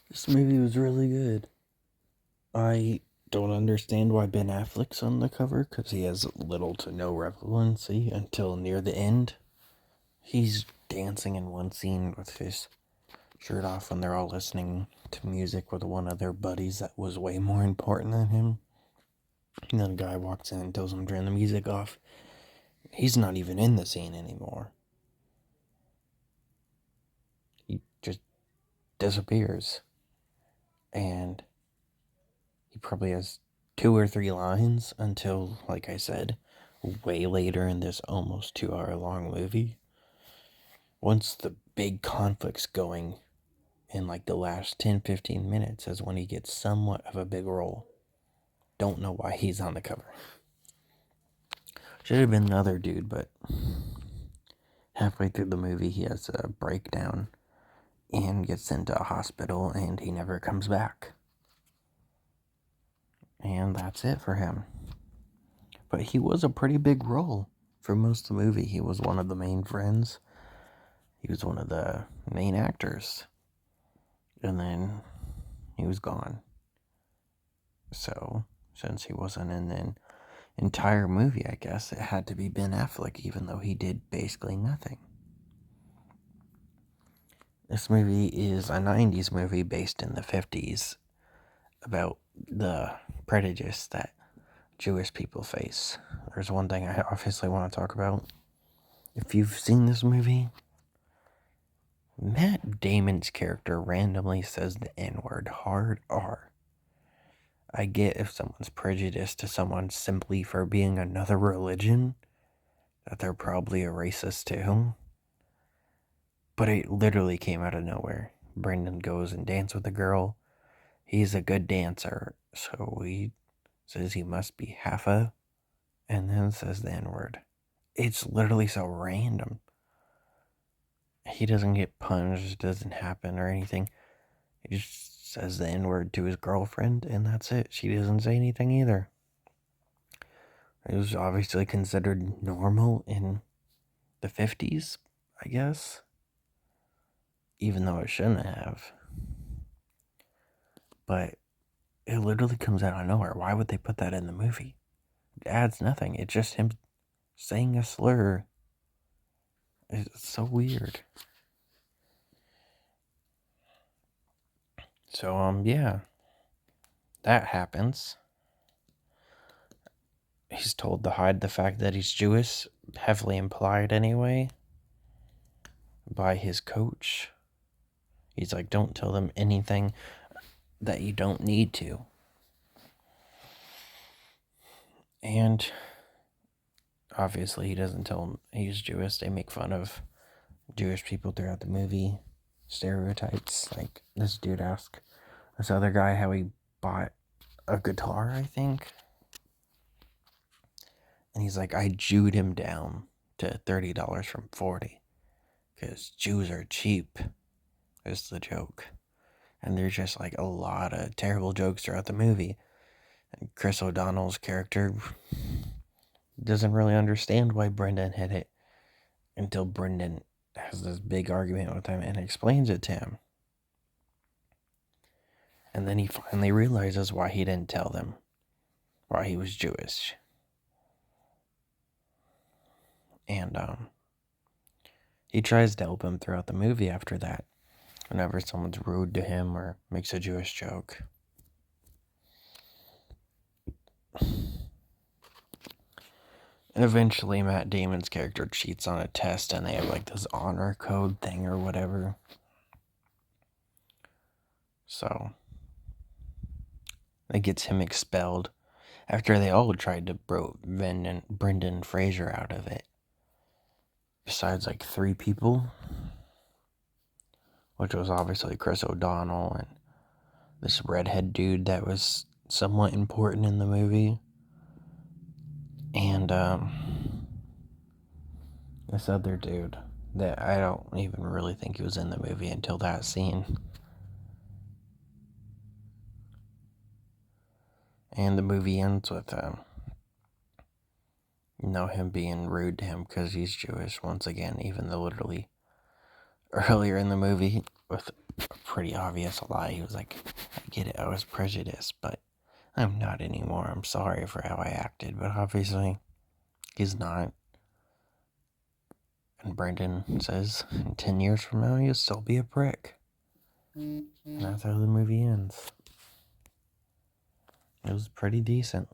This movie was really good. I don't understand why Ben Affleck's on the cover because he has little to no relevancy until near the end. He's dancing in one scene with his shirt off when they're all listening to music with one of their buddies that was way more important than him. And then a guy walks in and tells him to turn the music off. He's not even in the scene anymore. He just disappears. And he probably has 2 or 3 lines until, like I said, way later in this almost 2 hour long movie. Once the big conflict's going in like the last 10-15 minutes is when he gets somewhat of a big role. Don't know why he's on the cover. Should have been another dude, but halfway through the movie he has a breakdown and gets sent to a hospital and he never comes back. And that's it for him. But he was a pretty big role for most of the movie. He was one of the main friends. He was one of the main actors. And then he was gone. So, since he wasn't in the entire movie, I guess it had to be Ben Affleck, even though he did basically nothing. This movie is a 90s movie based in the 50s about the prejudice that Jewish people face. There's one thing I obviously want to talk about. If you've seen this movie, Matt Damon's character randomly says the N-word, hard R. I get if someone's prejudiced to someone simply for being another religion, that they're probably a racist too. But it literally came out of nowhere. Brendan goes and dances with a girl. He's a good dancer, so he says he must be half a, and then says the N-word. It's literally so random. He doesn't get punched, it doesn't happen or anything. He just says the N-word to his girlfriend, and that's it. She doesn't say anything either. It was obviously considered normal in the 50s, I guess. Even though it shouldn't have. But it literally comes out of nowhere. Why would they put that in the movie? It adds nothing. It's just him saying a slur. It's so weird. So, yeah. That happens. He's told to hide the fact that he's Jewish, heavily implied anyway, by his coach. He's like, don't tell them anything that you don't need to. And obviously he doesn't tell them he's Jewish. They make fun of Jewish people throughout the movie. Stereotypes. Like, this dude asked this other guy how he bought a guitar, I think. And he's like, I Jewed him down to $30 from 40 because Jews are cheap, is the joke. And there's just like a lot of terrible jokes throughout the movie. And Chris O'Donnell's character doesn't really understand why Brendan hit it until Brendan has this big argument with him and explains it to him. And then he finally realizes why he didn't tell them why he was Jewish. And he tries to help him throughout the movie after that, whenever someone's rude to him or makes a Jewish joke. And eventually Matt Damon's character cheats on a test and they have like this honor code thing or whatever. So it gets him expelled after they all tried to bro Brendan Fraser out of it. Besides like 3 people, which was obviously Chris O'Donnell and this redhead dude that was somewhat important in the movie. And this other dude that I don't even really think he was in the movie until that scene. And the movie ends with him being rude to him because he's Jewish once again, even though literally earlier in the movie with a pretty obvious lie. He was like, I get it, I was prejudiced, but I'm not anymore. I'm sorry for how I acted. But obviously, he's not. And Brendan says, in 10 years from now, you'll still be a prick. And that's how the movie ends. It was pretty decent.